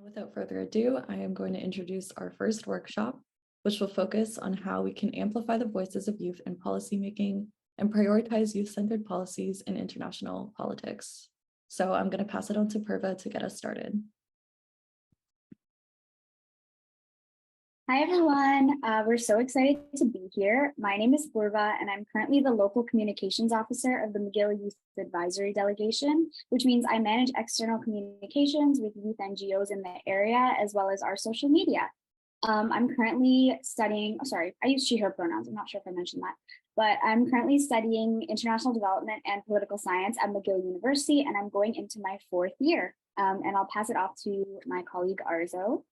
Without further ado, I am going to introduce our first workshop, which will focus on how we can amplify the voices of youth in policymaking and prioritize youth-centered policies in international politics. So I'm going to pass it on to Purva to get us started. Hi, everyone. We're so excited to be here. My name is Purva, and I'm currently the local communications officer of the McGill Youth Advisory Delegation, which means I manage external communications with youth NGOs in the area, as well as our social media. I'm currently studying, I use she, her pronouns. I'm not sure if I mentioned that, but I'm currently studying international development and political science at McGill University, and I'm going into my 4th year. And I'll pass it off to my colleague, Arzo.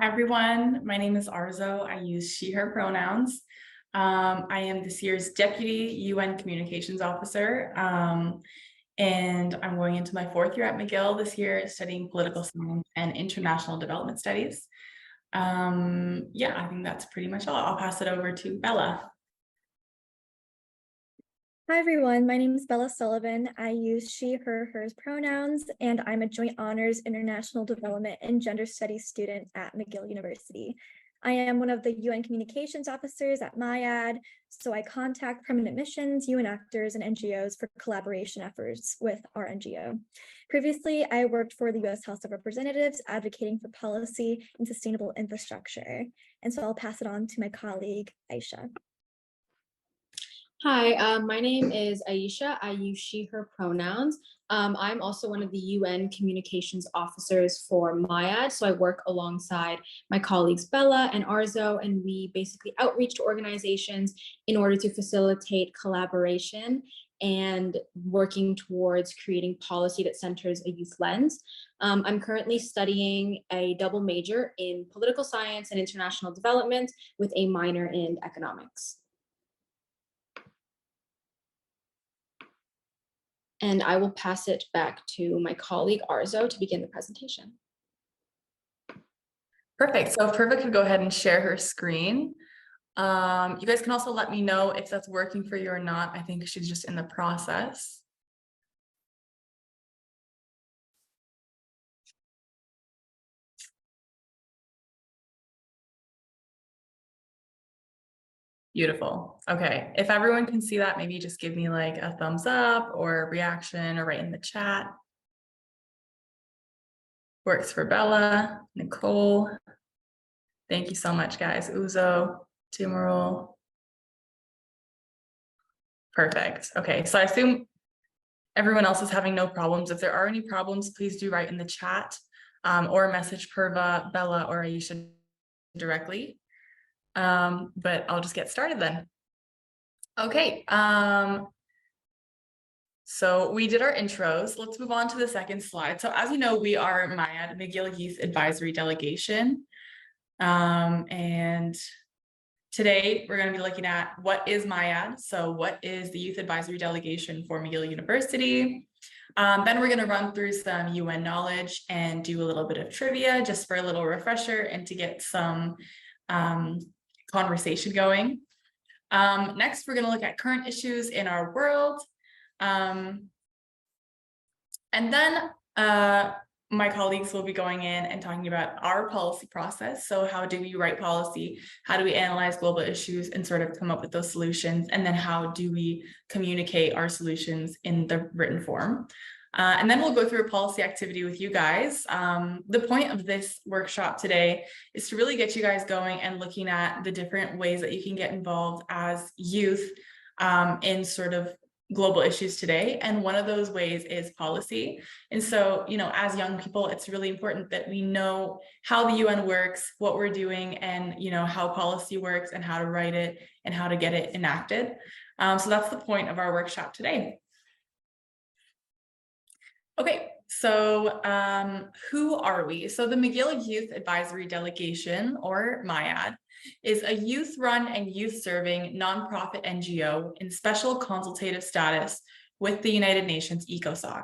Hi everyone, my name is Arzo. I use she, her pronouns. I am this year's Deputy UN Communications Officer, and I'm going into my 4th year at McGill this year, studying political science and international development studies. Yeah, I think that's pretty much all. I'll pass it over to Bella. Hi everyone, my name is Bella Sullivan. I use she, her, hers pronouns, and I'm a Joint Honors International Development and Gender Studies student at McGill University. I am one of the UN Communications Officers at MYAD, so I contact permanent missions, UN actors, and NGOs for collaboration efforts with our NGO. Previously, I worked for the US House of Representatives advocating for policy and sustainable infrastructure. And so I'll pass it on to my colleague, Aisha. Hi, my name is Aisha. I use she, her pronouns. I'm also one of the UN communications officers for MYAD. So I work alongside my colleagues Bella and Arzo, and we basically outreach to organizations in order to facilitate collaboration and working towards creating policy that centers a youth lens. I'm currently studying a double major in political science and international development with a minor in economics. And I will pass it back to my colleague Arzo to begin the presentation. Perfect. So if Purva could go ahead and share her screen. You guys can also let me know if that's working for you or not. I think she's just in the process. Beautiful. Okay, if everyone can see that, maybe just give me like a thumbs up or a reaction or write in the chat. Works for Bella, Nicole. Thank you so much, guys. Uzo, Timarul. Perfect. Okay, so I assume everyone else is having no problems. If there are any problems, please do write in the chat or message Purva, Bella, or Aisha directly. But I'll just get started then. Okay, so we did our intros. Let's move on to the second slide. So as you know, we are MYAD, McGill Youth Advisory Delegation. And today we're going to be looking at what is MYAD. So what is the Youth Advisory Delegation for McGill University? Then we're going to run through some UN knowledge and do a little bit of trivia just for a little refresher and to get some conversation going. Next, we're going to look at current issues in our world. And then my colleagues will be going in and talking about our policy process. So how do we write policy? How do we analyze global issues and sort of come up with those solutions? And then how do we communicate our solutions in the written form? And then we'll go through a policy activity with you guys. The point of this workshop today is to really get you guys going and looking at the different ways that you can get involved as youth in sort of global issues today. And one of those ways is policy. And so, you know, as young people, it's really important that we know how the UN works, what we're doing, and, you know, how policy works and how to write it and how to get it enacted. So that's the point of our workshop today. Okay, so who are we? So the McGill Youth Advisory Delegation, or MYAD, is a youth-run and youth-serving nonprofit NGO in special consultative status with the United Nations ECOSOC.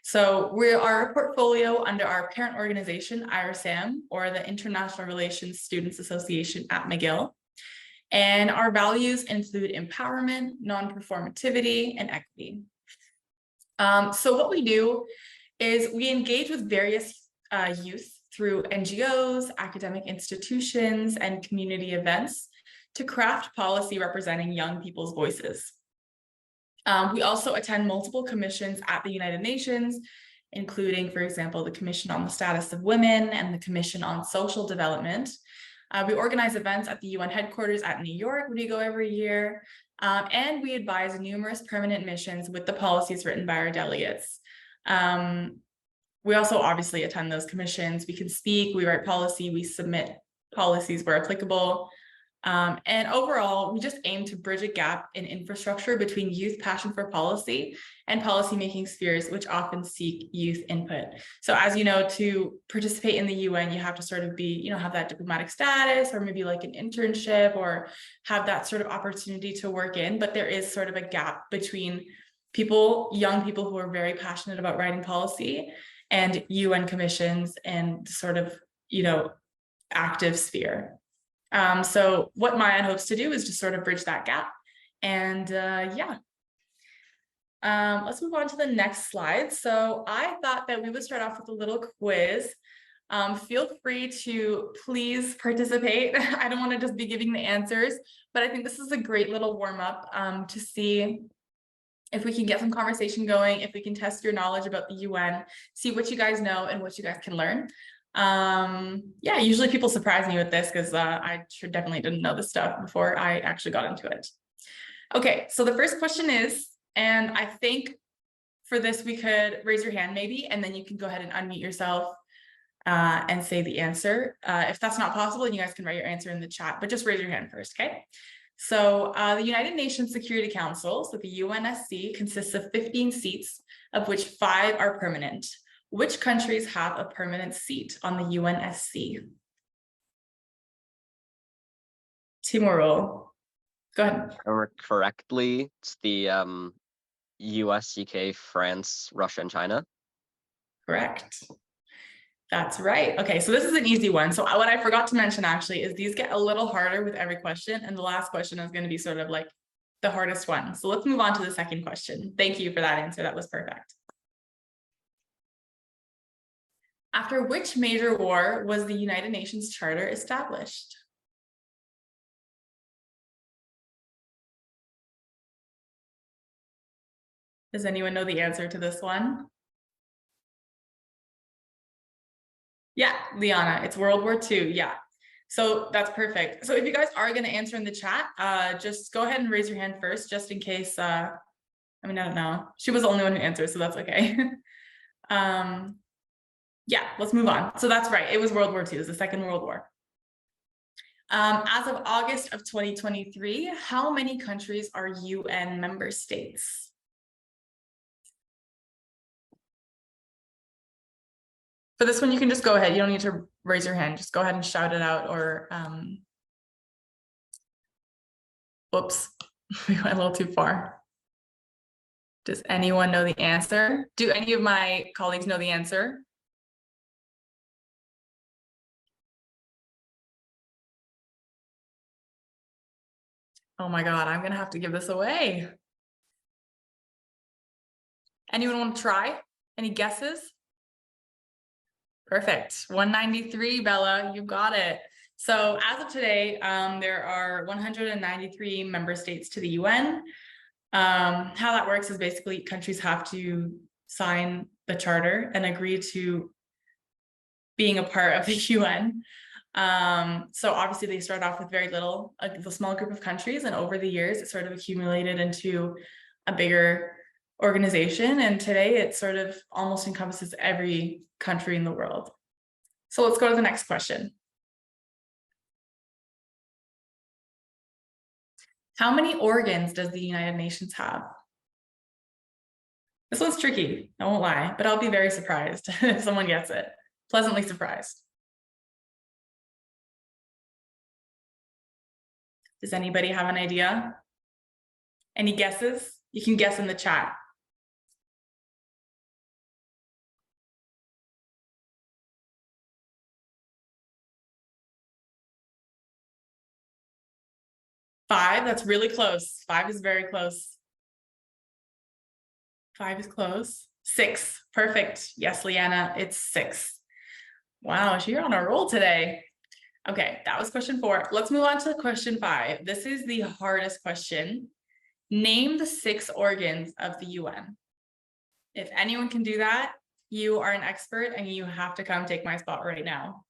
So we are a portfolio under our parent organization, IRSAM, or the International Relations Students Association at McGill. And our values include empowerment, non-performativity, and equity. So what we do is we engage with various youth through NGOs, academic institutions, and community events to craft policy representing young people's voices. We also attend multiple commissions at the United Nations, including, for example, the Commission on the Status of Women and the Commission on Social Development. We organize events at the UN headquarters at New York, where we go every year, and we advise numerous permanent missions with the policies written by our delegates. We also obviously attend those commissions. We can speak, we write policy, we submit policies where applicable. And overall, we just aim to bridge a gap in infrastructure between youth passion for policy and policymaking spheres, which often seek youth input. So as you know, to participate in the UN, you have to sort of be, have that diplomatic status, or maybe like an internship, or have that sort of opportunity to work in. But there is sort of a gap between young people who are very passionate about writing policy and UN commissions and sort of, active sphere. So what MYAD hopes to do is just sort of bridge that gap. And let's move on to the next slide. So I thought that we would start off with a little quiz. Feel free to please participate. I don't want to just be giving the answers, but I think this is a great little warm up to see if we can get some conversation going, if we can test your knowledge about the UN, see what you guys know and what you guys can learn. Usually people surprise me with this because I definitely didn't know this stuff before I actually got into it. Okay, so the first question is, and I think for this we could raise your hand maybe, and then you can go ahead and unmute yourself and say the answer. If that's not possible, then you guys can write your answer in the chat, but just raise your hand first, okay? So the United Nations Security Council, so the UNSC, consists of 15 seats, of which 5 are permanent. Which countries have a permanent seat on the UNSC? Timur, go ahead. Correctly, it's the US, UK, France, Russia, and China. Correct. That's right. Okay, so this is an easy one. So what I forgot to mention actually is these get a little harder with every question, and the last question is going to be sort of like the hardest one. So let's move on to the second question. Thank you for that answer. That was perfect. After which major war was the United Nations Charter established? Does anyone know the answer to this one? Yeah, Liana, it's World War II. Yeah, so that's perfect. So if you guys are going to answer in the chat, just go ahead and raise your hand first, just in case. I don't know. She was the only one who answered, so that's okay. Yeah, let's move on. So that's right. It was World War II. It was the Second World War. As of August of 2023, how many countries are UN member states? For this one, you can just go ahead. You don't need to raise your hand. Just go ahead and shout it out, or whoops, we went a little too far. Does anyone know the answer? Do any of my colleagues know the answer? Oh my God, I'm gonna have to give this away. Anyone want to try? Any guesses? Perfect. 193, Bella, you got it. So as of today, there are 193 member states to the UN. How that works is basically countries have to sign the charter and agree to being a part of the UN. So obviously they start off with very little, a small group of countries, and over the years it sort of accumulated into a bigger organization, and today it sort of almost encompasses every country in the world. So let's go to the next question. How many organs does the United Nations have? This one's tricky, I won't lie, but I'll be very surprised if someone gets it. Pleasantly surprised. Does anybody have an idea? Any guesses? You can guess in the chat. Five, that's really close. 5 is very close. 5 is close. 6. Perfect. Yes, Leanna, it's 6. Wow, you're on a roll today. Okay, that was question 4. Let's move on to question 5. This is the hardest question. Name the 6 organs of the UN. If anyone can do that, you are an expert and you have to come take my spot right now.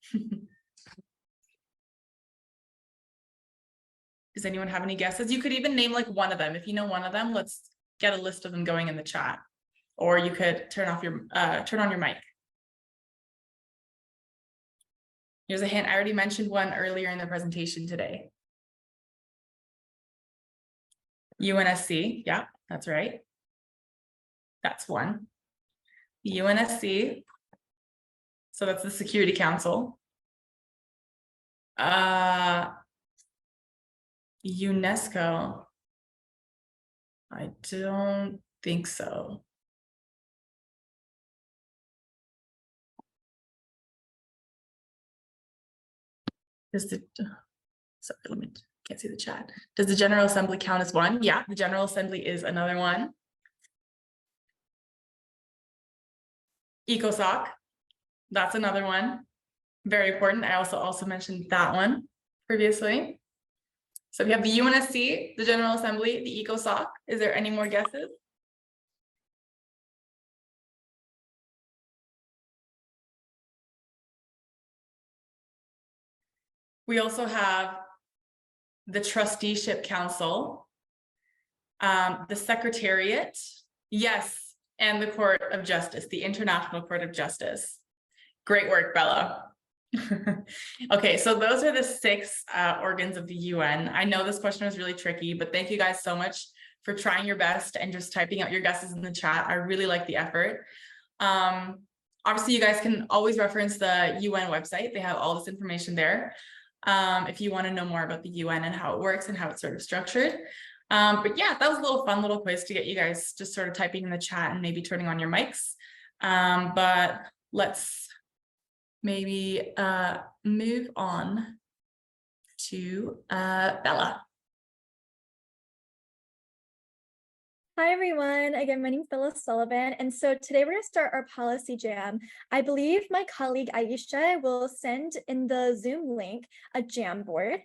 Does anyone have any guesses? You could even name like one of them. If you know one of them, let's get a list of them going in the chat. Or you could turn on your mic. Here's a hint. I already mentioned one earlier in the presentation today. UNSC, yeah, that's right. That's one. UNSC, so that's the Security Council. UNESCO, I don't think so. Sorry, can't see the chat. Does the General Assembly count as one? Yeah, the General Assembly is another one. ECOSOC, that's another one. Very important. I also mentioned that one previously. So we have the UNSC, the General Assembly, the ECOSOC. Is there any more guesses? We also have the Trusteeship Council, the Secretariat, yes, and the Court of Justice, the International Court of Justice. Great work, Bella. Okay, so those are the 6 organs of the UN. I know this question was really tricky, but thank you guys so much for trying your best and just typing out your guesses in the chat. I really like the effort. Obviously, you guys can always reference the UN website. They have all this information there. If you want to know more about the UN and how it works and how it's sort of structured. But yeah, that was a fun little quiz to get you guys just sort of typing in the chat and maybe turning on your mics. But let's maybe move on to Bella. Hi, everyone. Again, my name is Bella Sullivan. And so today we're going to start our policy jam. I believe my colleague Aisha will send in the Zoom link a jam board.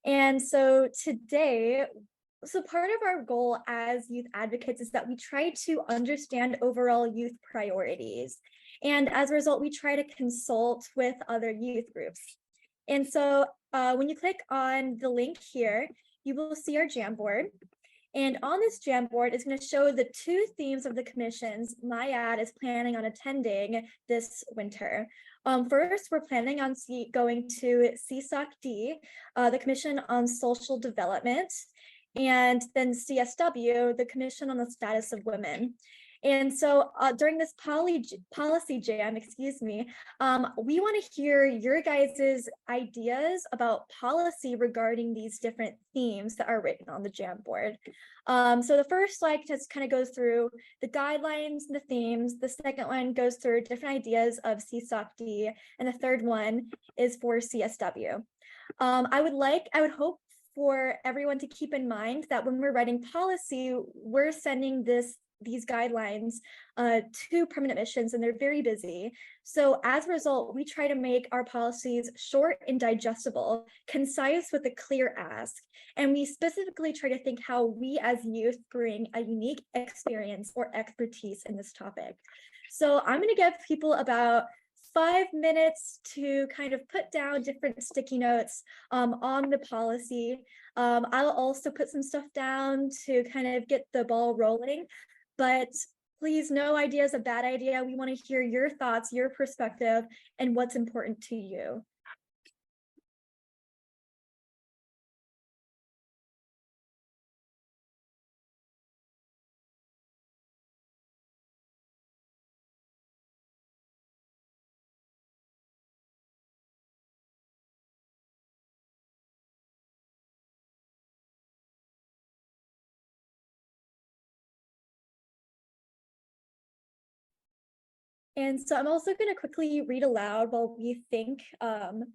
And so today, part of our goal as youth advocates is that we try to understand overall youth priorities. And as a result, we try to consult with other youth groups. And so when you click on the link here, you will see our jam board. And on this jam board is going to show the 2 themes of the commissions MYAD is planning on attending this winter. First, we're planning on going to CSOC-D, the Commission on Social Development, and then CSW, the Commission on the Status of Women. And so during this policy jam, we want to hear your guys' ideas about policy regarding these different themes that are written on the jam board. So the first slide just kind of goes through the guidelines, the themes. The second one goes through different ideas of CSOC-D, and the third one is for CSW. I would hope for everyone to keep in mind that when we're writing policy, we're sending these guidelines to permanent missions, and they're very busy. So as a result, we try to make our policies short and digestible, concise with a clear ask. And we specifically try to think how we as youth bring a unique experience or expertise in this topic. So I'm going to give people about 5 minutes to kind of put down different sticky notes on the policy. I'll also put some stuff down to kind of get the ball rolling. But please, no idea is a bad idea. We want to hear your thoughts, your perspective, and what's important to you. And so I'm also going to quickly read aloud while we think.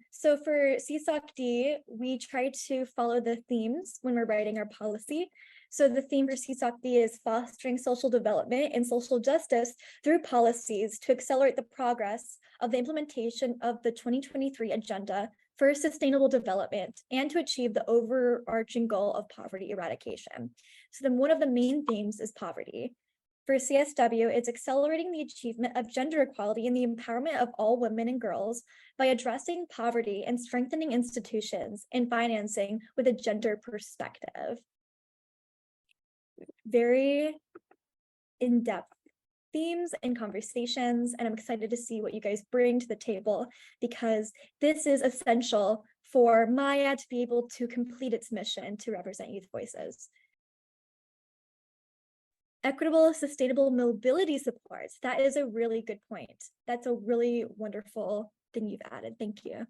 So for CSOC-D, we try to follow the themes when we're writing our policy. So the theme for CSOC-D is fostering social development and social justice through policies to accelerate the progress of the implementation of the 2023 Agenda for Sustainable Development and to achieve the overarching goal of poverty eradication. So then one of the main themes is poverty. For CSW, it's accelerating the achievement of gender equality and the empowerment of all women and girls by addressing poverty and strengthening institutions and financing with a gender perspective. Very in-depth themes and conversations, and I'm excited to see what you guys bring to the table because this is essential for MYAD to be able to complete its mission to represent youth voices. Equitable, sustainable mobility supports. That is a really good point. That's a really wonderful thing you've added. Thank you.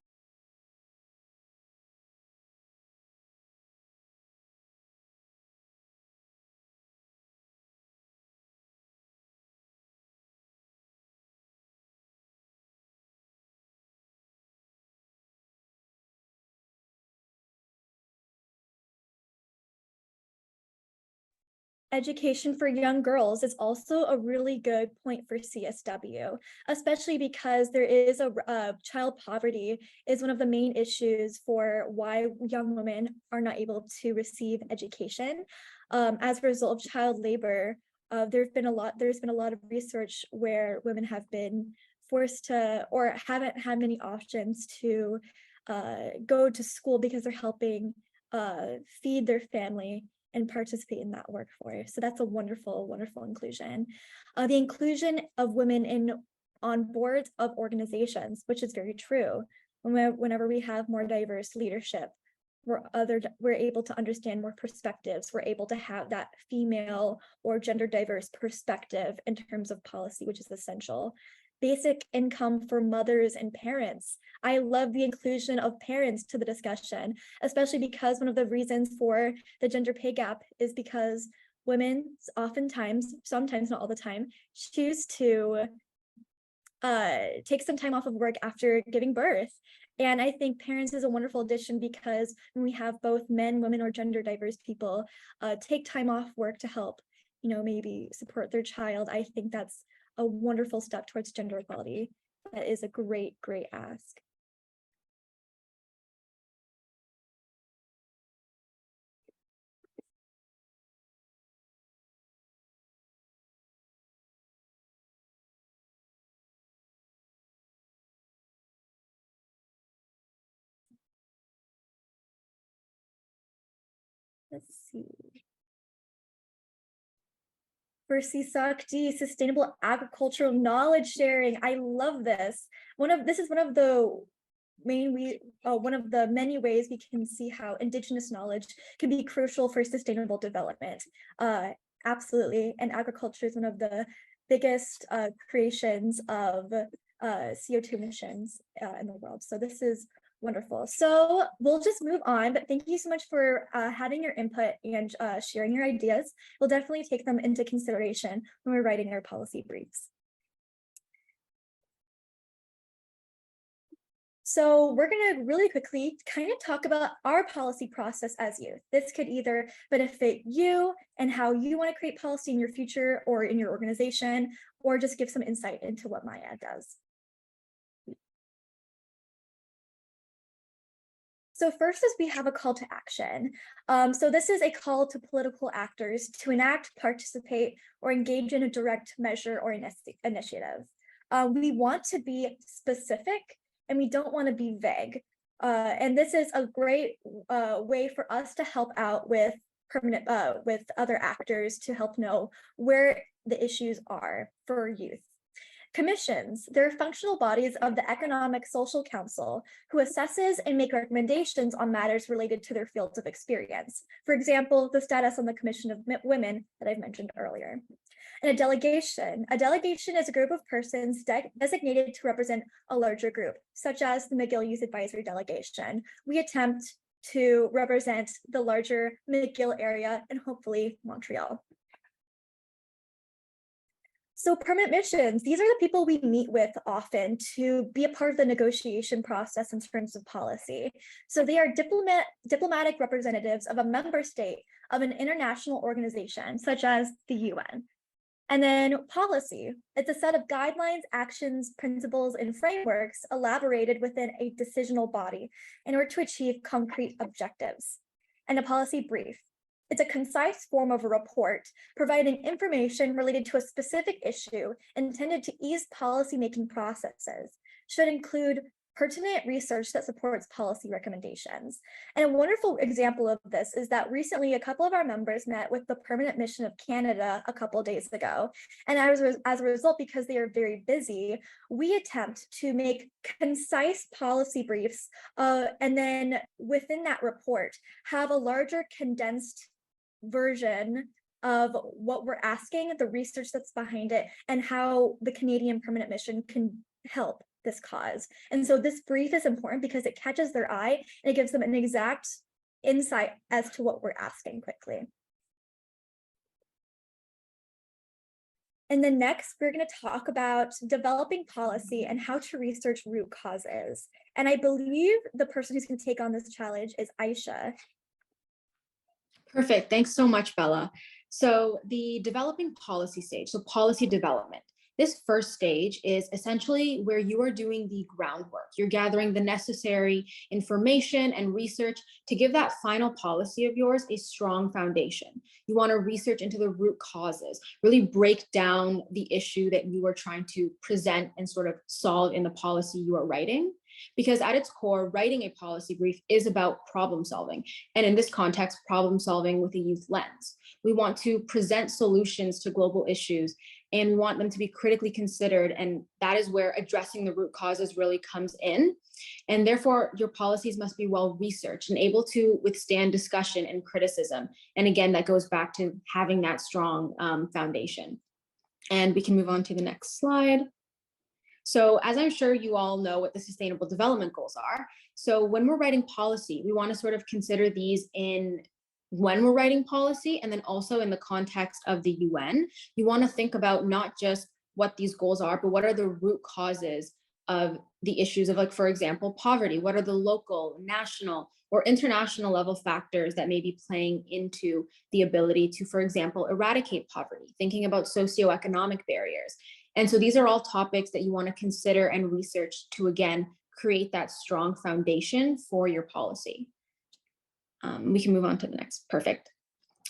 Education for young girls is also a really good point for CSW, especially because there is child poverty is one of the main issues for why young women are not able to receive education. As a result of child labor, there's been a lot of research where women have been forced to or haven't had many options to go to school because they're helping feed their family and participate in that workforce. So that's a wonderful, wonderful inclusion. The inclusion of women on boards of organizations, which is very true. Whenever we have more diverse leadership, we're able to understand more perspectives. We're able to have that female or gender diverse perspective in terms of policy, which is essential. Basic income for mothers and parents. I love the inclusion of parents to the discussion, especially because one of the reasons for the gender pay gap is because women oftentimes, sometimes not all the time, choose to take some time off of work after giving birth. And I think parents is a wonderful addition because when we have both men, women, or gender diverse people take time off work to help, maybe support their child, I think that's a wonderful step towards gender equality. That is a great, great ask. Let's see. For CSOC-D, sustainable agricultural knowledge sharing. I love this. This is one of the many ways we can see how Indigenous knowledge can be crucial for sustainable development. Absolutely, and agriculture is one of the biggest creations of CO2 emissions in the world. So this is wonderful. So we'll just move on, but thank you so much for having your input and sharing your ideas. We'll definitely take them into consideration when we're writing our policy briefs. So we're going to really quickly kind of talk about our policy process as youth. This could either benefit you and how you want to create policy in your future or in your organization, or just give some insight into what MYAD does. So first is we have a call to action. So this is a call to political actors to enact, participate, or engage in a direct measure or initiative. We want to be specific and we don't want to be vague. And this is a great way for us to help out with other actors to help know where the issues are for youth. Commissions, they're functional bodies of the Economic Social Council who assesses and make recommendations on matters related to their fields of experience. For example, the status on the Commission of Women that I've mentioned earlier. And a delegation is a group of persons designated to represent a larger group, such as the McGill Youth Advisory Delegation. We attempt to represent the larger McGill area and hopefully Montreal. So permanent missions, these are the people we meet with often to be a part of the negotiation process in terms of policy. So they are diplomatic representatives of a member state of an international organization, such as the UN. And then policy, it's a set of guidelines, actions, principles, and frameworks elaborated within a decisional body in order to achieve concrete objectives. And a policy brief, it's a concise form of a report providing information related to a specific issue intended to ease policymaking processes, should include pertinent research that supports policy recommendations. And a wonderful example of this is that recently a couple of our members met with the Permanent Mission of Canada a couple of days ago. And as a result, because they are very busy, we attempt to make concise policy briefs and then within that report, have a larger condensed version of what we're asking, the research that's behind it, and how the Canadian Permanent Mission can help this cause. And so this brief is important because it catches their eye and it gives them an exact insight as to what we're asking quickly. And then next, we're going to talk about developing policy and how to research root causes. And I believe the person who's going to take on this challenge is Aisha. Perfect. Thanks so much, Bella. So the developing policy stage, so policy development. This first stage is essentially where you are doing the groundwork. You're gathering the necessary information and research to give that final policy of yours a strong foundation. You want to research into the root causes, really break down the issue that you are trying to present and sort of solve in the policy you are writing. Because at its core, writing a policy brief is about problem solving. And in this context, problem solving with a youth lens. We want to present solutions to global issues and we want them to be critically considered. And that is where addressing the root causes really comes in. And therefore, your policies must be well researched and able to withstand discussion and criticism. And again, that goes back to having that strong foundation. And we can move on to the next slide. So as I'm sure you all know what the Sustainable Development Goals are. So when we're writing policy, we want to sort of consider these when we're writing policy and then also in the context of the UN. You want to think about not just what these goals are, but what are the root causes of the issues of, like, for example, poverty. What are the local, national, or international level factors that may be playing into the ability to, for example, eradicate poverty, thinking about socioeconomic barriers. And so these are all topics that you want to consider and research to, again, create that strong foundation for your policy. We can move on to the next. Perfect.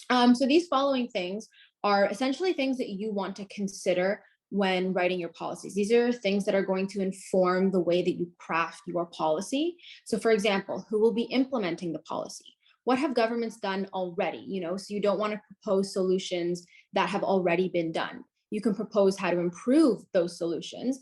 So these following things are essentially things that you want to consider when writing your policies. These are things that are going to inform the way that you craft your policy. So for example, who will be implementing the policy? What have governments done already? So you don't want to propose solutions that have already been done. You can propose how to improve those solutions,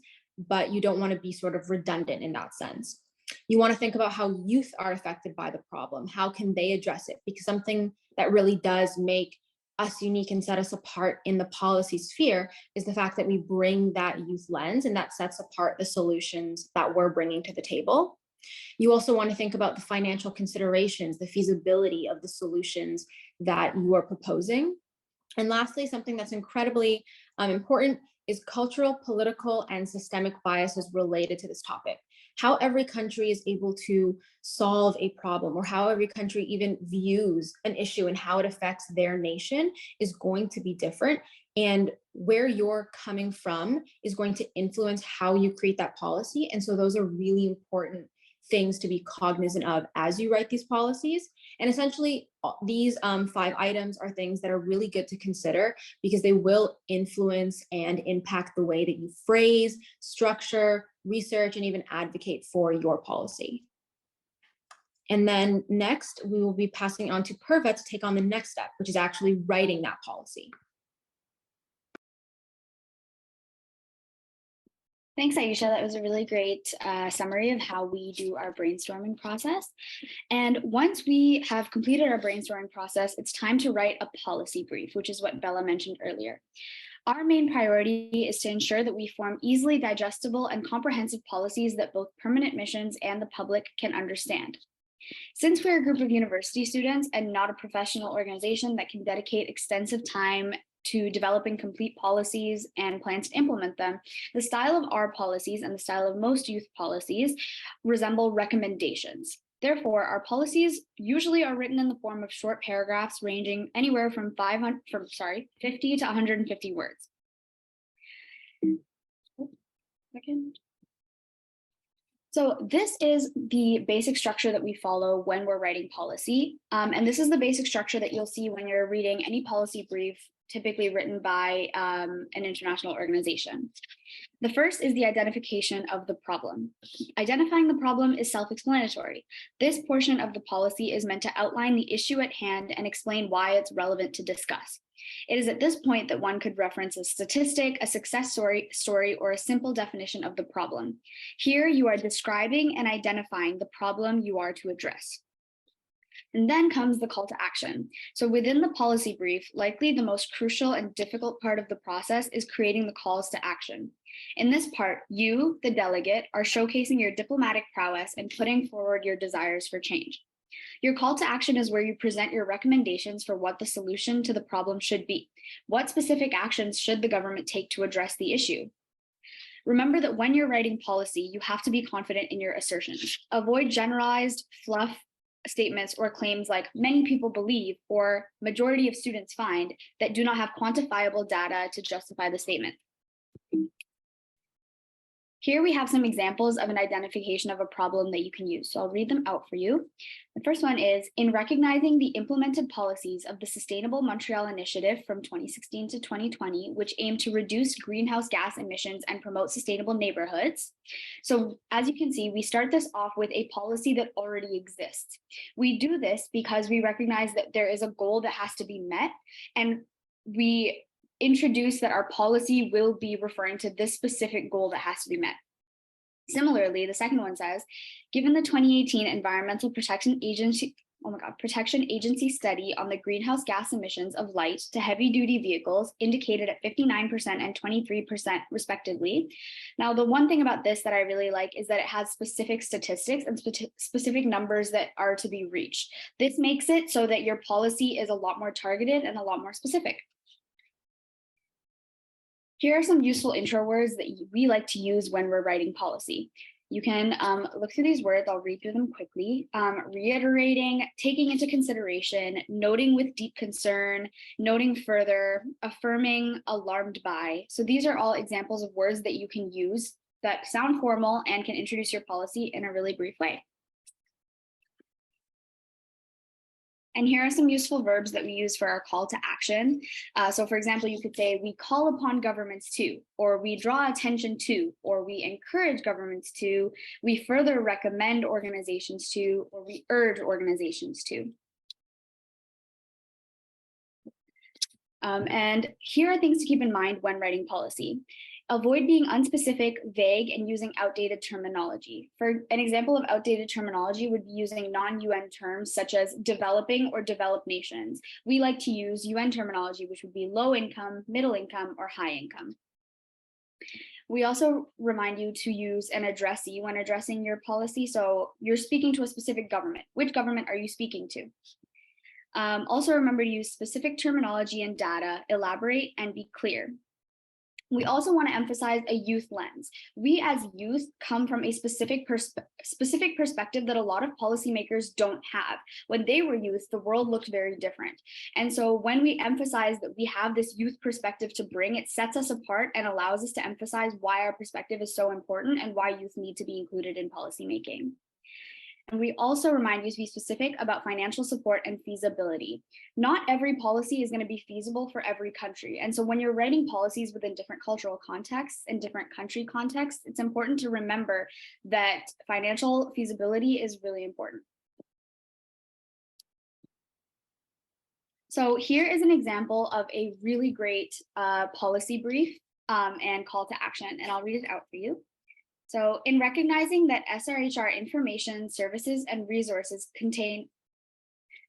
but you don't want to be sort of redundant in that sense. You want to think about how youth are affected by the problem. How can they address it? Because something that really does make us unique and set us apart in the policy sphere is the fact that we bring that youth lens, and that sets apart the solutions that we're bringing to the table. You also want to think about the financial considerations, the feasibility of the solutions that you are proposing. And lastly, something that's incredibly important is cultural, political, and systemic biases related to this topic. How every country is able to solve a problem, or how every country even views an issue and how it affects their nation is going to be different. And where you're coming from is going to influence how you create that policy. And so those are really important things to be cognizant of as you write these policies. And essentially, these 5 items are things that are really good to consider because they will influence and impact the way that you phrase, structure, research, and even advocate for your policy. And then next, we will be passing on to Purva to take on the next step, which is actually writing that policy. Thanks, Aisha. That was a really great summary of how we do our brainstorming process. And once we have completed our brainstorming process, it's time to write a policy brief, which is what Bella mentioned earlier. Our main priority is to ensure that we form easily digestible and comprehensive policies that both permanent missions and the public can understand. Since we're a group of university students and not a professional organization that can dedicate extensive time to developing complete policies and plans to implement them, the style of our policies and the style of most youth policies resemble recommendations. Therefore, our policies usually are written in the form of short paragraphs ranging anywhere from 50 to 150 words. Second. So this is the basic structure that we follow when we're writing policy. And this is the basic structure that you'll see when you're reading any policy brief, typically written by an international organization. The first is the identification of the problem. Identifying the problem is self-explanatory. This portion of the policy is meant to outline the issue at hand and explain why it's relevant to discuss. It is at this point that one could reference a statistic, a success story, or a simple definition of the problem. Here you are describing and identifying the problem you are to address. And then comes the call to action. So within the policy brief, likely the most crucial and difficult part of the process is creating the calls to action. In this part, you, the delegate, are showcasing your diplomatic prowess and putting forward your desires for change. Your call to action is where you present your recommendations for what the solution to the problem should be. What specific actions should the government take to address the issue? Remember that when you're writing policy, you have to be confident in your assertions. Avoid generalized fluff statements or claims like many people believe or majority of students find that do not have quantifiable data to justify the statement. Here we have some examples of an identification of a problem that you can use. So I'll read them out for you. The first one is, in recognizing the implemented policies of the Sustainable Montreal Initiative from 2016 to 2020, which aim to reduce greenhouse gas emissions and promote sustainable neighborhoods. So as you can see, we start this off with a policy that already exists. We do this because we recognize that there is a goal that has to be met, and we introduce that our policy will be referring to this specific goal that has to be met. Similarly, the second one says, given the 2018 Environmental Protection Agency study on the greenhouse gas emissions of light to heavy duty vehicles indicated at 59% and 23% respectively. Now, the one thing about this that I really like is that it has specific statistics and specific numbers that are to be reached. This makes it so that your policy is a lot more targeted and a lot more specific. Here are some useful intro words that we like to use when we're writing policy. You can look through these words, I'll read through them quickly. Reiterating, taking into consideration, noting with deep concern, noting further, affirming, alarmed by. So these are all examples of words that you can use that sound formal and can introduce your policy in a really brief way. And here are some useful verbs that we use for our call to action. So for example, you could say, we call upon governments to, or we draw attention to, or we encourage governments to, we further recommend organizations to, or we urge organizations to. And here are things to keep in mind when writing policy. Avoid being unspecific, vague, and using outdated terminology. For an example of outdated terminology would be using non-UN terms such as developing or developed nations. We like to use UN terminology, which would be low income, middle income, or high income. We also remind you to use an addressee when addressing your policy. So you're speaking to a specific government. Which government are you speaking to? Also remember to use specific terminology and data, elaborate, and be clear. We also want to emphasize a youth lens. We as youth come from a specific perspective that a lot of policymakers don't have. When they were youth, the world looked very different. And so when we emphasize that we have this youth perspective to bring, it sets us apart and allows us to emphasize why our perspective is so important and why youth need to be included in policymaking. And we also remind you to be specific about financial support and feasibility. Not every policy is going to be feasible for every country. And so when you're writing policies within different cultural contexts and different country contexts, it's important to remember that financial feasibility is really important. So here is an example of a really great policy brief and call to action, and I'll read it out for you. So in recognizing that SRHR information, services, and resources contain,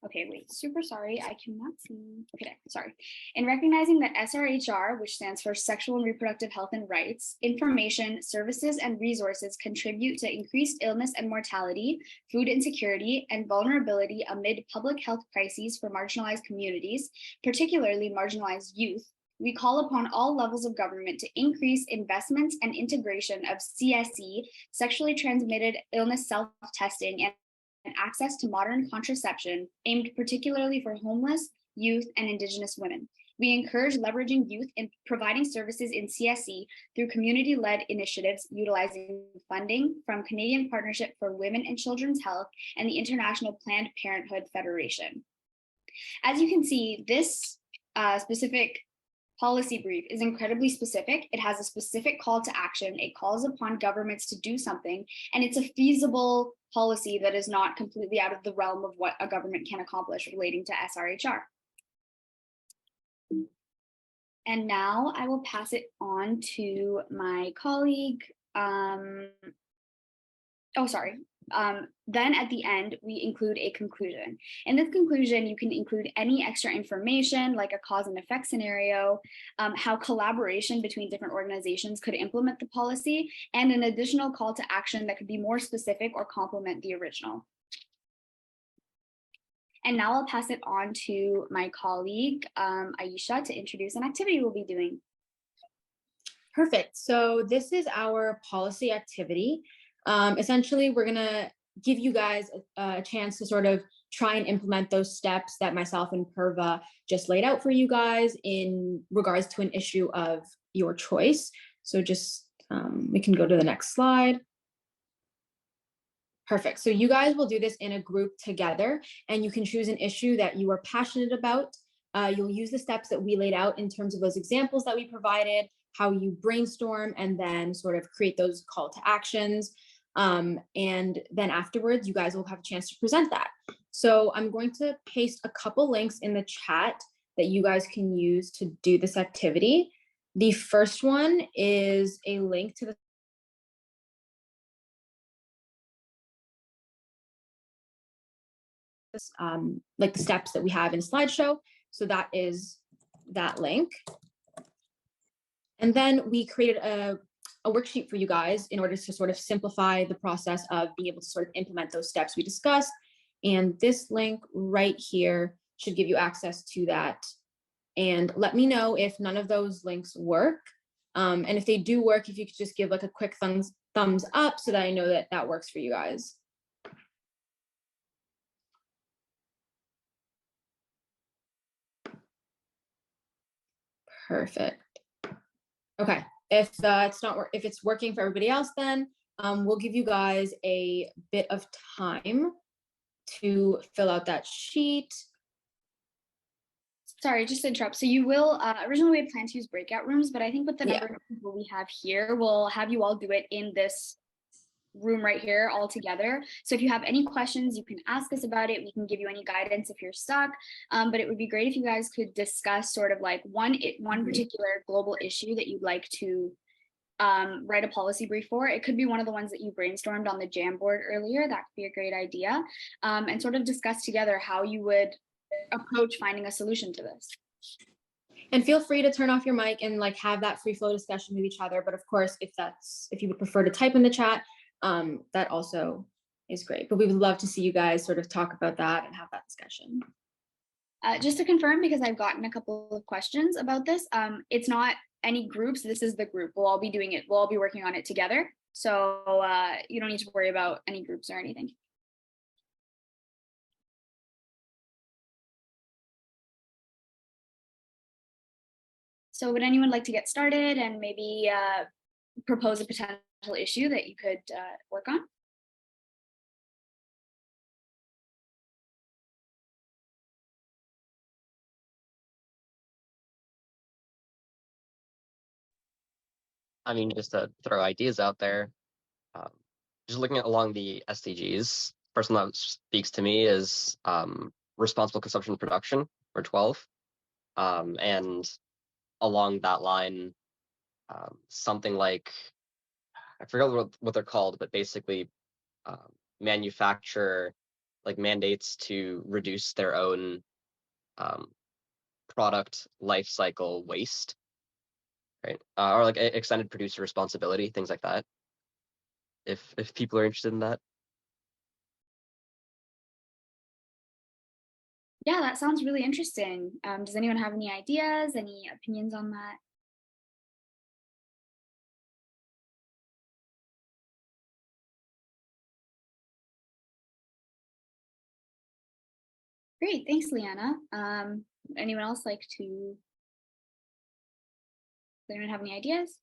okay, wait, super sorry, I cannot see, okay, sorry. In recognizing that SRHR, which stands for Sexual and Reproductive Health and Rights, information, services, and resources contribute to increased illness and mortality, food insecurity, and vulnerability amid public health crises for marginalized communities, particularly marginalized youth, we call upon all levels of government to increase investments and integration of CSE, sexually transmitted illness self-testing, and access to modern contraception aimed particularly for homeless, youth, and Indigenous women. We encourage leveraging youth in providing services in CSE through community-led initiatives utilizing funding from Canadian Partnership for Women and Children's Health and the International Planned Parenthood Federation. As you can see, this specific policy brief is incredibly specific. It has a specific call to action. It calls upon governments to do something, and it's a feasible policy that is not completely out of the realm of what a government can accomplish relating to SRHR. And now I will pass it on to my colleague. Then at the end, we include a conclusion. In this conclusion, you can include any extra information like a cause and effect scenario, how collaboration between different organizations could implement the policy, and an additional call to action that could be more specific or complement the original. And now I'll pass it on to my colleague, Aisha, to introduce an activity we'll be doing. Perfect. So this is our policy activity. Essentially, we're going to give you guys a chance to sort of try and implement those steps that myself and Purva just laid out for you guys in regards to an issue of your choice. So just, we can go to the next slide. Perfect. So you guys will do this in a group together, and you can choose an issue that you are passionate about. You'll use the steps that we laid out in terms of those examples that we provided, how you brainstorm and then sort of create those call to actions. And then afterwards, you guys will have a chance to present that. So I'm going to paste a couple links in the chat that you guys can use to do this activity. The first one is a link to the like the steps that we have in slideshow. So that is that link. And then we created a worksheet for you guys in order to sort of simplify the process of being able to sort of implement those steps we discussed. And this link right here should give you access to that. And let me know if none of those links work. And if they do work, if you could just give like a quick thumbs up so that I know that that works for you guys. Perfect. Okay, if it's working for everybody else, then we'll give you guys a bit of time to fill out that sheet. Sorry, just to interrupt. So you will, originally we had planned to use breakout rooms, but I think with the number of people we have here, we'll have you all do it in this room right here all together. So if you have any questions, you can ask us about it. We can give you any guidance if you're stuck. But it would be great if you guys could discuss sort of like one particular global issue that you'd like to write a policy brief for. It could be one of the ones that you brainstormed on the Jamboard earlier. That could be a great idea. And sort of discuss together how you would approach finding a solution to this. And feel free to turn off your mic and like have that free flow discussion with each other. But of course, if you would prefer to type in the chat, that also is great. But we would love to see you guys sort of talk about that and have that discussion. Just to confirm, because I've gotten a couple of questions about this, it's not any groups. This is the group. We'll all be doing it. We'll all be working on it together. So you don't need to worry about any groups or anything. So would anyone like to get started and maybe propose a potential issue that you could work on? I mean, just to throw ideas out there, just looking at along the SDGs, first one that speaks to me is responsible consumption and production, or 12. And along that line, something like, I forgot what they're called, but basically manufacture like mandates to reduce their own product life cycle waste, right? Or like extended producer responsibility, things like that. If people are interested in that. Yeah, that sounds really interesting. Does anyone have any ideas, any opinions on that? Great, thanks, Leanna. Anyone else like to? Does anyone have any ideas?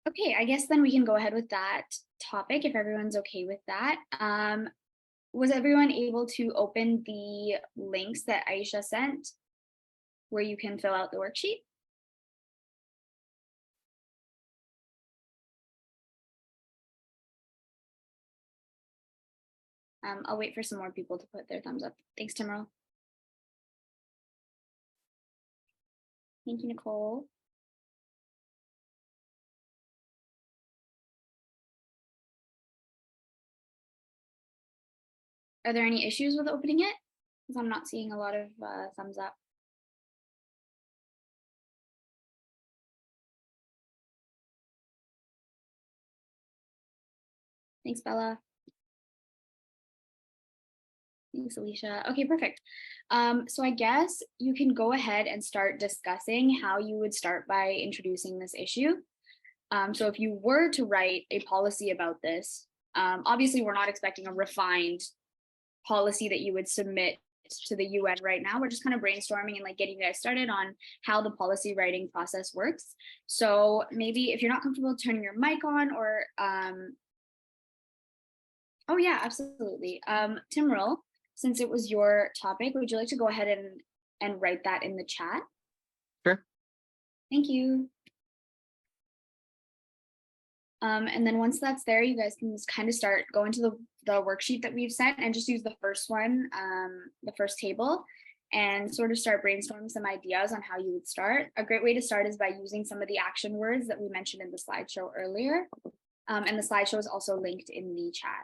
Okay, I guess then we can go ahead with that topic if everyone's okay with that. Was everyone able to open the links that Aisha sent where you can fill out the worksheet? I'll wait for some more people to put their thumbs up. Thanks, Timrel. Thank you, Nicole. Are there any issues with opening it? Because I'm not seeing a lot of thumbs up. Thanks, Bella. Thanks, Alicia. Okay, perfect. So I guess you can go ahead and start discussing how you would start by introducing this issue. So if you were to write a policy about this, obviously we're not expecting a refined policy that you would submit to the UN right now. We're just kind of brainstorming and like getting you guys started on how the policy writing process works. So maybe if you're not comfortable turning your mic on or, oh yeah, absolutely. Timrel, since it was your topic, would you like to go ahead and write that in the chat? Sure. Thank you. And then once that's there, you guys can just kind of start going to the worksheet that we've sent and just use the first one, the first table, and sort of start brainstorming some ideas on how you would start. A great way to start is by using some of the action words that we mentioned in the slideshow earlier. And the slideshow is also linked in the chat.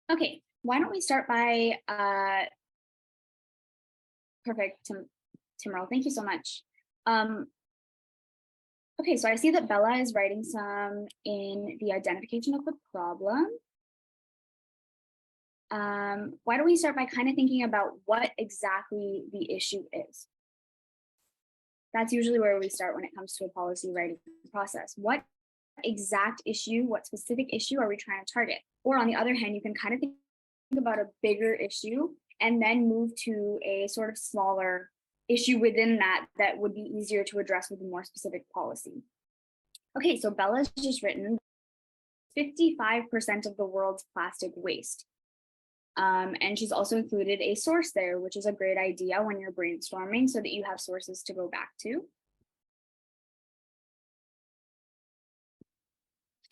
Okay, why don't we start by, perfect, Timrel, thank you so much. Okay, so I see that Bella is writing some in the identification of the problem. Why don't we start by kind of thinking about what exactly the issue is? That's usually where we start when it comes to a policy writing process. What exact issue, what specific issue are we trying to target? Or on the other hand, you can kind of think about a bigger issue and then move to a sort of smaller issue within that that would be easier to address with a more specific policy. Okay, so Bella's just written 55% of the world's plastic waste. And she's also included a source there, which is a great idea when you're brainstorming so that you have sources to go back to.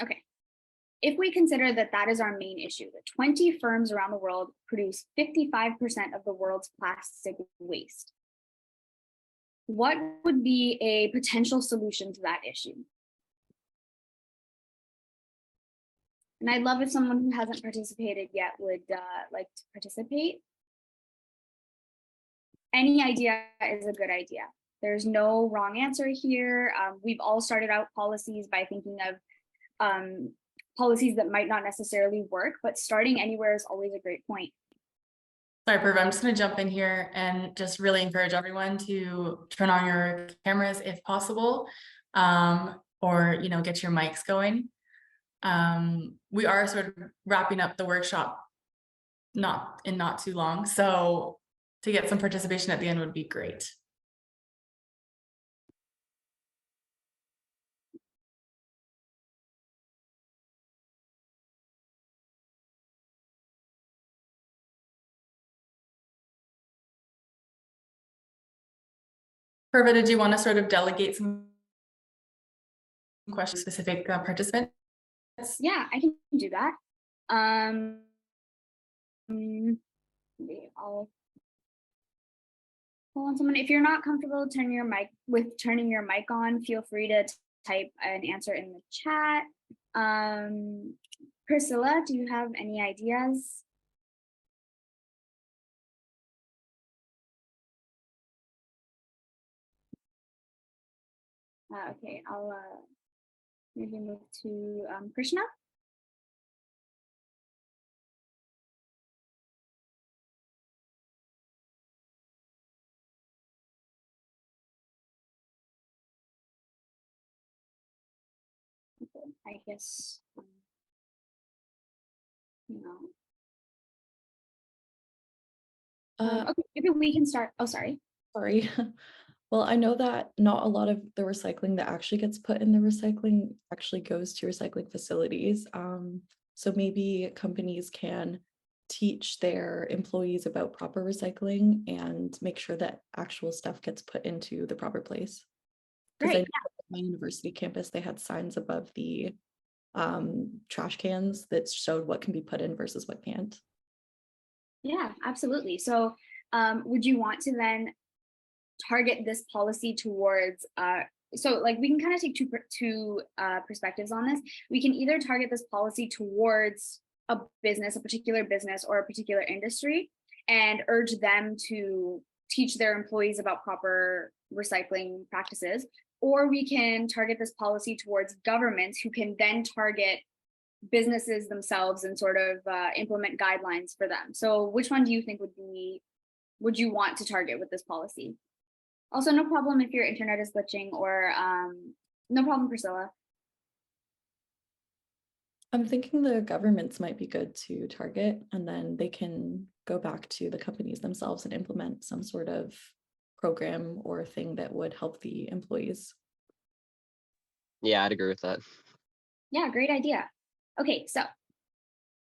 Okay, if we consider that that is our main issue, that 20 firms around the world produce 55% of the world's plastic waste, what would be a potential solution to that issue? And I'd love if someone who hasn't participated yet would like to participate. Any idea is a good idea. There's no wrong answer here. We've all started out policies by thinking of policies that might not necessarily work, but starting anywhere is always a great point. Sorry, Purva, I'm just going to jump in here and just really encourage everyone to turn on your cameras if possible, or get your mics going. We are sort of wrapping up the workshop not too long, so to get some participation at the end would be great. Purva, did you want to sort of delegate some questions to specific participants? Yeah, I can do that. I'll call on someone. If you're not comfortable turning your mic on, feel free to type an answer in the chat. Priscilla, do you have any ideas? Okay, I'll maybe move to Krishna. Okay, I guess, okay, maybe we can start. Oh, sorry. Sorry. Well, I know that not a lot of the recycling that actually gets put in the recycling actually goes to recycling facilities. So maybe companies can teach their employees about proper recycling and make sure that actual stuff gets put into the proper place. Because I know at my university campus, they had signs above the trash cans that showed what can be put in versus what can't. Yeah, absolutely. So would you want to then target this policy towards so like we can kind of take two perspectives on this. We can either target this policy towards a particular business or a particular industry, and urge them to teach their employees about proper recycling practices, or we can target this policy towards governments who can then target businesses themselves and sort of implement guidelines for them. So which one do you think would you want to target with this policy? Also, no problem if your internet is glitching, or no problem, Priscilla. I'm thinking the governments might be good to target, and then they can go back to the companies themselves and implement some sort of program or thing that would help the employees. Yeah, I'd agree with that. Yeah, great idea. Okay, so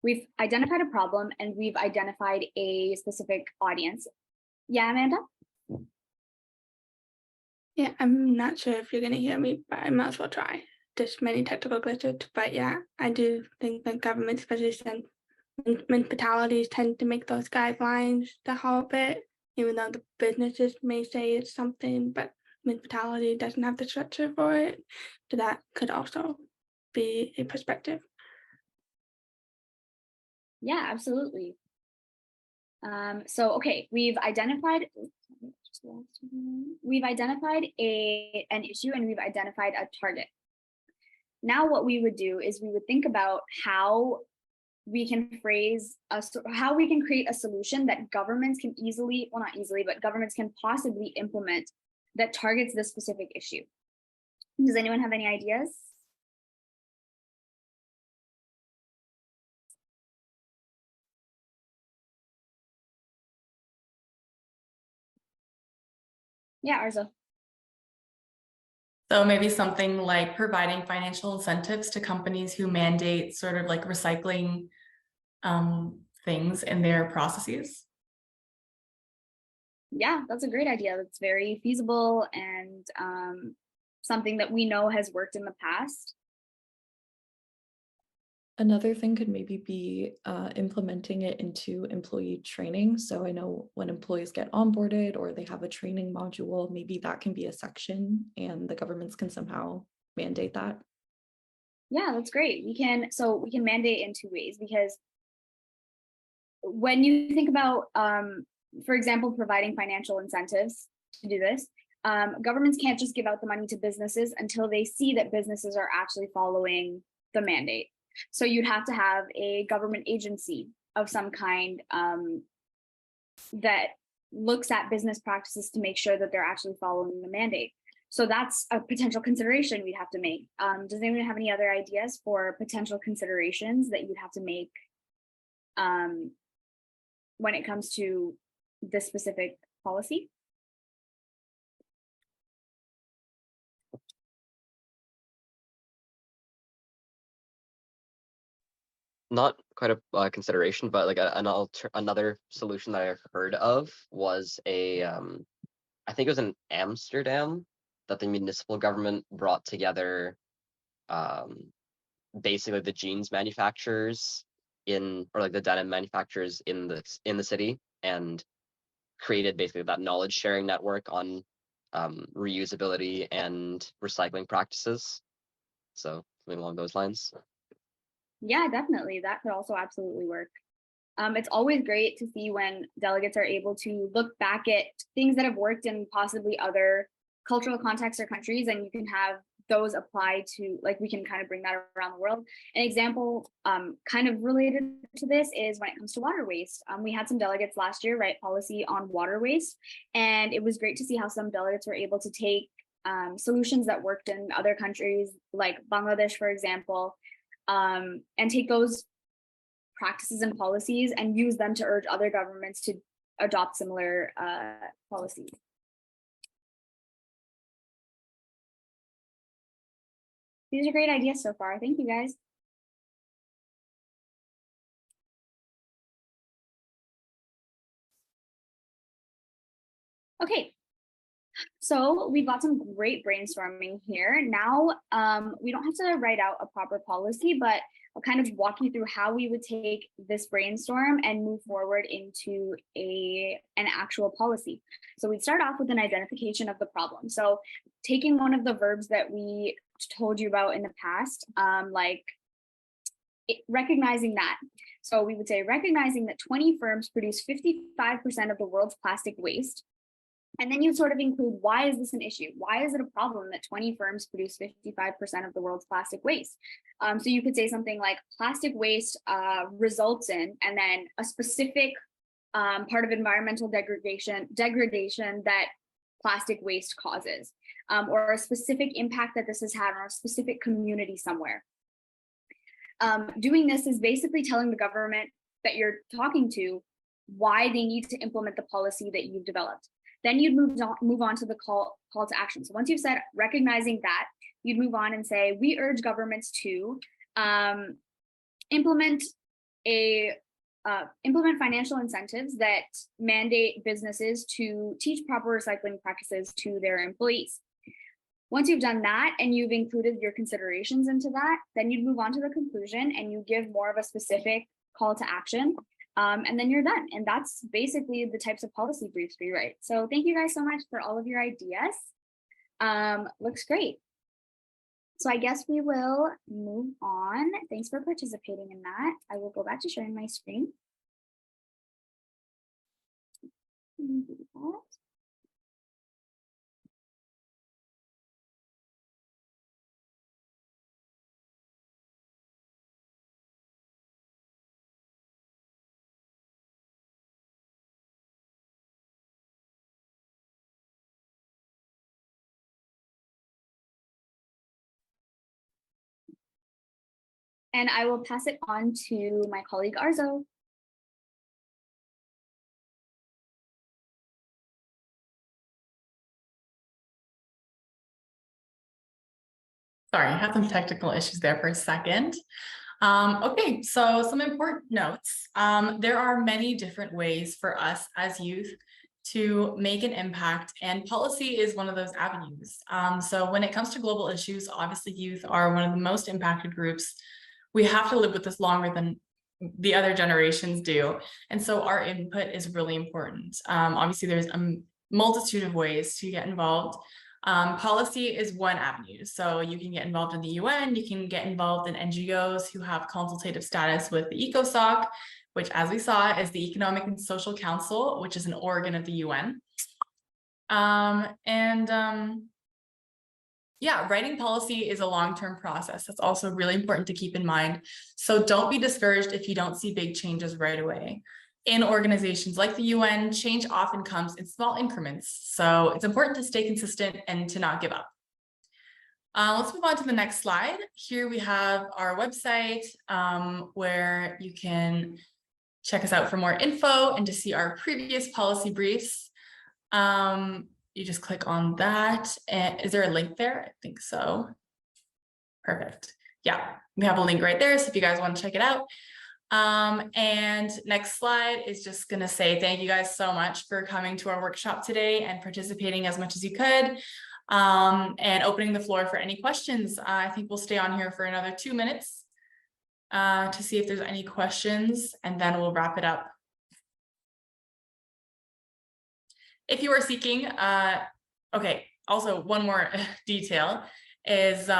we've identified a problem and we've identified a specific audience. Yeah, Amanda? Yeah, I'm not sure if you're going to hear me, but I might as well try. There's many technical glitches, but yeah, I do think that government, especially since municipalities tend to make those guidelines to help it, even though the businesses may say it's something, but municipality doesn't have the structure for it. So that could also be a perspective. Yeah, absolutely. So, okay, we've identified an issue and we've identified a target. Now what we would do is we would think about how we can create a solution that governments can governments can possibly implement that targets this specific issue. Does anyone have any ideas? Yeah, Arzo. So maybe something like providing financial incentives to companies who mandate sort of like recycling things in their processes. Yeah, that's a great idea. That's very feasible and something that we know has worked in the past. Another thing could maybe be implementing it into employee training. So I know when employees get onboarded or they have a training module, maybe that can be a section and the governments can somehow mandate that. Yeah, that's great. We can mandate in two ways, because when you think about, for example, providing financial incentives to do this, governments can't just give out the money to businesses until they see that businesses are actually following the mandate. So you'd have to have a government agency of some kind that looks at business practices to make sure that they're actually following the mandate. So that's a potential consideration we'd have to make. Does anyone have any other ideas for potential considerations that you'd have to make when it comes to this specific policy? Not quite a consideration, but like another solution that I heard of was I think it was in Amsterdam that the municipal government brought together basically the jeans manufacturers or like the denim manufacturers in the city, and created basically that knowledge sharing network on reusability and recycling practices. So something along those lines. Yeah, definitely. That could also absolutely work. It's always great to see when delegates are able to look back at things that have worked in possibly other cultural contexts or countries, and you can have those apply to, like, we can kind of bring that around the world. An example kind of related to this is when it comes to water waste. We had some delegates last year write policy on water waste, and it was great to see how some delegates were able to take solutions that worked in other countries, like Bangladesh, for example, and take those practices and policies and use them to urge other governments to adopt similar policies. These are great ideas so far. Thank you, guys. Okay, so we've got some great brainstorming here. Now, we don't have to write out a proper policy, but I'll kind of walk you through how we would take this brainstorm and move forward into an actual policy. So we'd start off with an identification of the problem. So taking one of the verbs that we told you about in the past, recognizing that. So we would say recognizing that 20 firms produce 55% of the world's plastic waste. And then you sort of include, why is this an issue? Why is it a problem that 20 firms produce 55% of the world's plastic waste? So you could say something like plastic waste results in, and then a specific part of environmental degradation that plastic waste causes, or a specific impact that this has had on a specific community somewhere. Doing this is basically telling the government that you're talking to why they need to implement the policy that you've developed. Then you'd move on to the call to action. So once you've said recognizing that, you'd move on and say, we urge governments to implement financial incentives that mandate businesses to teach proper recycling practices to their employees. Once you've done that and you've included your considerations into that, then you'd move on to the conclusion and you give more of a specific call to action. And then you're done. And that's basically the types of policy briefs we write. So thank you guys so much for all of your ideas. Looks great. So I guess we will move on. Thanks for participating in that. I will go back to sharing my screen. And I will pass it on to my colleague Arzo. Sorry, I had some technical issues there for a second. Okay, so some important notes. There are many different ways for us as youth to make an impact, and policy is one of those avenues. So when it comes to global issues, obviously youth are one of the most impacted groups. We have to live with this longer than the other generations do. And so our input is really important. Obviously there's a multitude of ways to get involved. Policy is one avenue. So you can get involved in the UN, you can get involved in NGOs who have consultative status with the ECOSOC, which, as we saw, is the Economic and Social Council, which is an organ of the UN. Yeah, writing policy is a long-term process. That's also really important to keep in mind. So don't be discouraged if you don't see big changes right away. In organizations like the UN, change often comes in small increments. So it's important to stay consistent and to not give up. Let's move on to the next slide. Here we have our website where you can check us out for more info and to see our previous policy briefs. You just click on that. And is there a link there? I think so. Perfect. Yeah, we have a link right there. So if you guys want to check it out. And next slide is just going to say thank you guys so much for coming to our workshop today and participating as much as you could. And opening the floor for any questions. I think we'll stay on here for another 2 minutes to see if there's any questions, and then we'll wrap it up. If you are seeking, okay, also one more detail is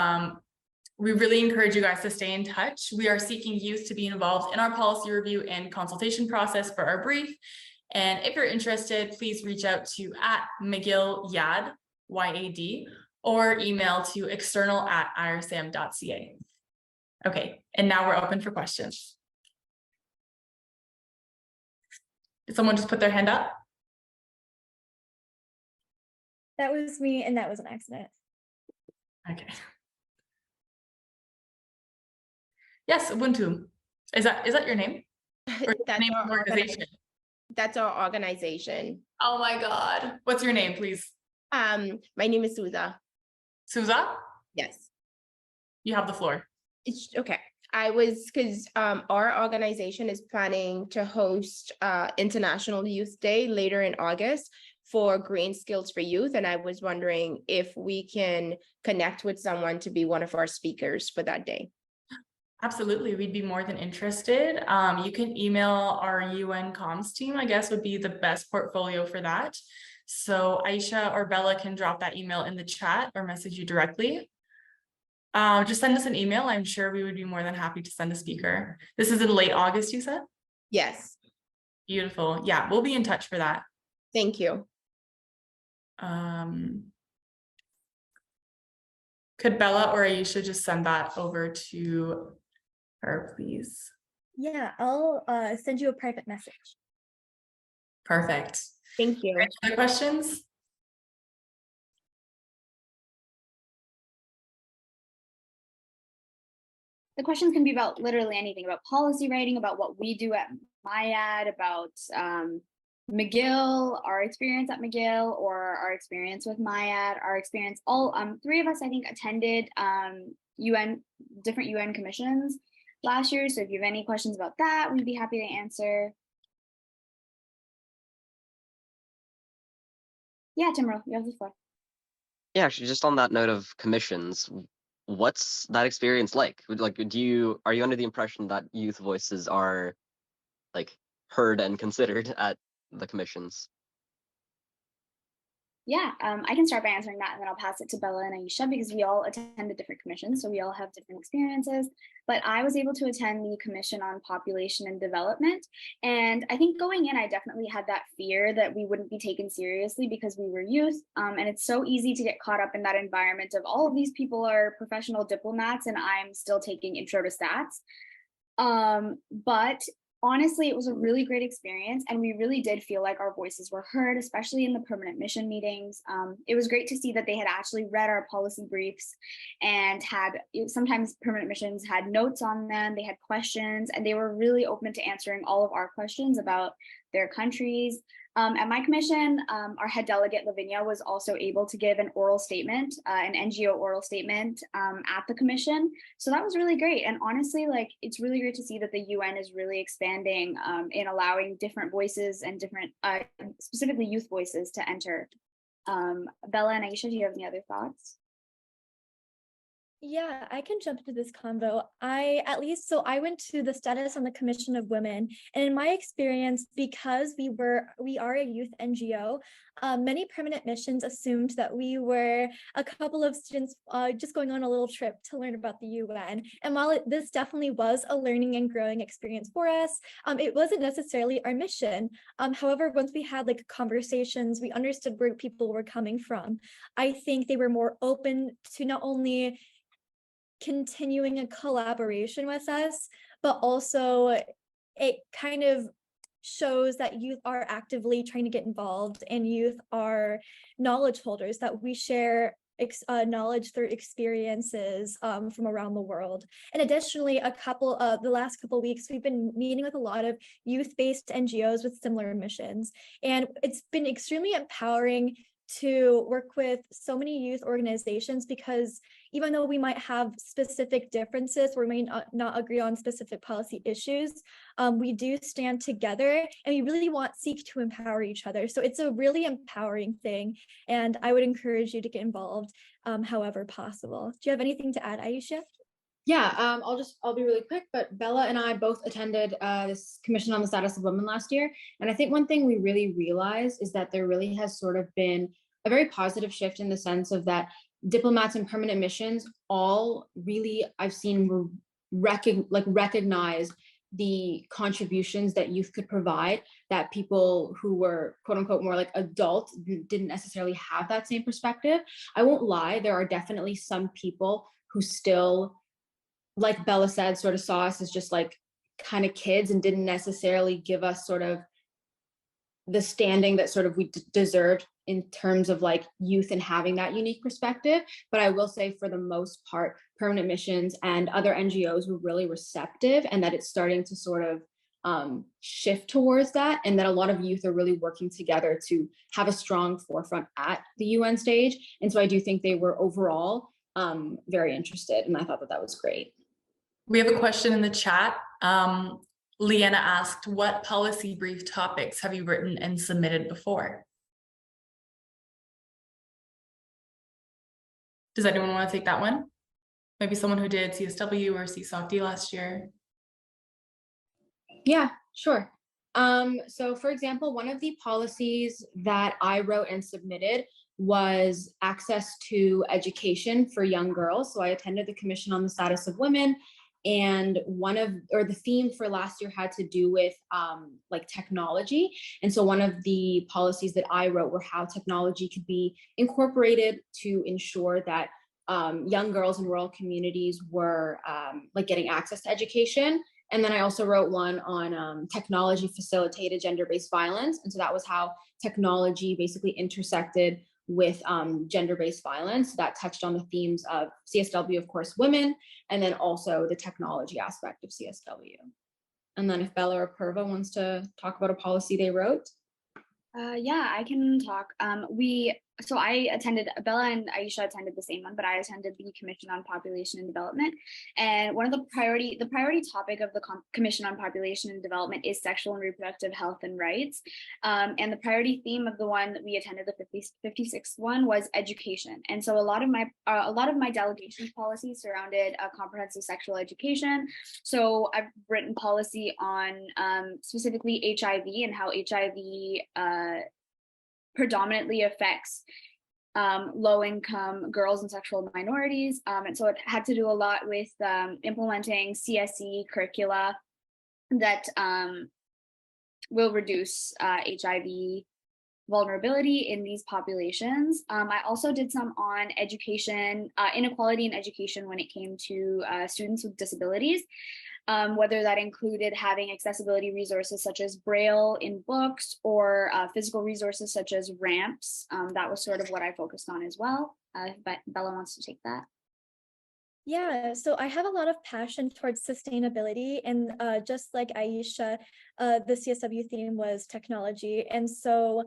we really encourage you guys to stay in touch. We are seeking youth to be involved in our policy review and consultation process for our brief. And if you're interested, please reach out to @McGill YAD, YAD, or email to external@irsam.ca. Okay, and now we're open for questions. Did someone just put their hand up? That was me, and that was an accident. Okay. Yes, Ubuntu. Is that your name? Or That's name of our the organization? That's our organization. Oh my God. What's your name, please? My name is Souza. Souza? Yes. You have the floor. It's okay. Because our organization is planning to host International Youth Day later in August for green skills for youth. And I was wondering if we can connect with someone to be one of our speakers for that day. Absolutely, we'd be more than interested. You can email our UN comms team, I guess would be the best portfolio for that. So Aisha or Bella can drop that email in the chat or message you directly. Just send us an email. I'm sure we would be more than happy to send a speaker. This is in late August, you said? Yes. Beautiful. Yeah, we'll be in touch for that. Thank you. Could Bella or Aisha just send that over to her, please? Yeah, I'll send you a private message. Perfect. Thank you. Any other questions? The questions can be about literally anything, about policy writing, about what we do at MYAD, about McGill, our experience at McGill, or our experience with MYAD, our experience. All three of us, I think, attended different UN commissions last year. So if you have any questions about that, we'd be happy to answer. Yeah, Timro, you have the floor. Yeah, actually, just on that note of commissions, what's that experience like? Like, are you under the impression that youth voices are like heard and considered at the commissions? Yeah, I can start by answering that, and then I'll pass it to Bella and Aisha because we all attended different commissions, so we all have different experiences. But I was able to attend the Commission on Population and Development, and I think going in, I definitely had that fear that we wouldn't be taken seriously because we were youth, and it's so easy to get caught up in that environment of all of these people are professional diplomats, and I'm still taking intro to stats. But honestly, it was a really great experience, and we really did feel like our voices were heard, especially in the permanent mission meetings. It was great to see that they had actually read our policy briefs and sometimes permanent missions had notes on them, they had questions, and they were really open to answering all of our questions about their countries. At my commission, our head delegate, Lavinia, was also able to give an oral statement, an NGO oral statement at the commission. So that was really great. And honestly, like, it's really great to see that the UN is really expanding in allowing different voices and different, specifically youth voices to enter. Bella and Aisha, do you have any other thoughts? Yeah, I can jump into this convo. I went to the status on the Commission of Women, and in my experience, because we are a youth NGO, many permanent missions assumed that we were a couple of students just going on a little trip to learn about the UN. And while this definitely was a learning and growing experience for us, it wasn't necessarily our mission. However, once we had like conversations, we understood where people were coming from. I think they were more open to not only continuing a collaboration with us, but also it kind of shows that youth are actively trying to get involved, and youth are knowledge holders, that we share knowledge through experiences from around the world. And additionally, the last couple of weeks, we've been meeting with a lot of youth-based NGOs with similar missions. And it's been extremely empowering to work with so many youth organizations, because even though we might have specific differences, or we may not agree on specific policy issues, we do stand together, and we really seek to empower each other. So it's a really empowering thing, and I would encourage you to get involved however possible. Do you have anything to add, Aisha? Yeah, I'll be really quick, but Bella and I both attended this Commission on the Status of Women last year. And I think one thing we really realized is that there really has sort of been a very positive shift in the sense of that diplomats and permanent missions all really, I've seen, recognize the contributions that youth could provide, that people who were quote unquote more like adults didn't necessarily have that same perspective. I won't lie, there are definitely some people who still, like Bella said, sort of saw us as just like kind of kids and didn't necessarily give us sort of the standing that sort of we deserved in terms of like youth and having that unique perspective. But I will say, for the most part, permanent missions and other NGOs were really receptive, and that it's starting to sort of shift towards that, and that a lot of youth are really working together to have a strong forefront at the UN stage. And so I do think they were overall very interested, and I thought that that was great. We have a question in the chat. Leanna asked, what policy brief topics have you written and submitted before? Does anyone want to take that one? Maybe someone who did CSW or CSOC-D last year. Yeah, sure. So for example, one of the policies that I wrote and submitted was access to education for young girls. So I attended the Commission on the Status of Women, and the theme for last year had to do with like technology. And so one of the policies that I wrote were how technology could be incorporated to ensure that young girls in rural communities were like getting access to education. And then I also wrote one on technology facilitated gender-based violence. And so that was how technology basically intersected with gender-based violence. That touched on the themes of CSW, of course, women, and then also the technology aspect of CSW. And then if Bella or Purva wants to talk about a policy they wrote. Yeah, I can talk. So I attended, Bella and Aisha attended the same one, but I attended the Commission on Population and Development. And one of the priority topic of the Commission on Population and Development is sexual and reproductive health and rights. And the priority theme of the one that we attended, the 56th one, was education. And so a lot of my delegation's policies surrounded comprehensive sexual education. So I've written policy on specifically HIV and how HIV predominantly affects low-income girls and sexual minorities. And so it had to do a lot with implementing CSE curricula that will reduce HIV vulnerability in these populations. I also did some on education, inequality in education when it came to students with disabilities. Whether that included having accessibility resources such as Braille in books or physical resources such as ramps. That was sort of what I focused on as well. But Bella wants to take that. Yeah, so I have a lot of passion towards sustainability, and just like Aisha, the CSW theme was technology. And so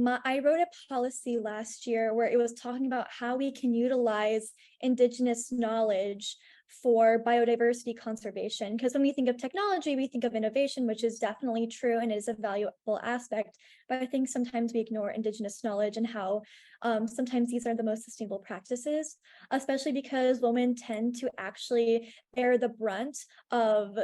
I wrote a policy last year where it was talking about how we can utilize Indigenous knowledge for biodiversity conservation. Because when we think of technology, we think of innovation, which is definitely true and is a valuable aspect. But I think sometimes we ignore Indigenous knowledge and how sometimes these are the most sustainable practices, especially because women tend to actually bear the brunt of,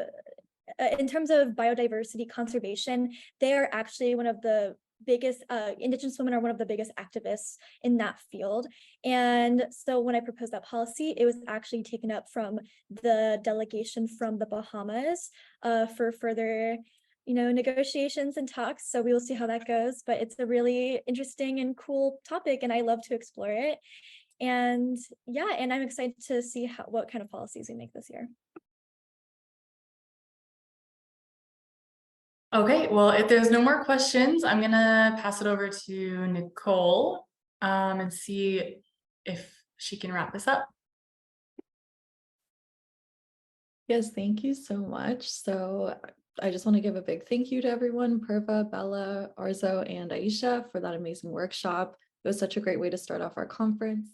in terms of biodiversity conservation, they are actually one of the biggest, Indigenous women are one of the biggest activists in that field. And so when I proposed that policy, it was actually taken up from the delegation from the Bahamas for further, negotiations and talks. So we will see how that goes, but it's a really interesting and cool topic and I love to explore it. And yeah, and I'm excited to see what kind of policies we make this year. Okay, well, if there's no more questions, I'm gonna pass it over to Nicole and see if she can wrap this up. Yes, thank you so much. So I just want to give a big thank you to everyone, Purva, Bella, Arzo, and Aisha for that amazing workshop. It was such a great way to start off our conference.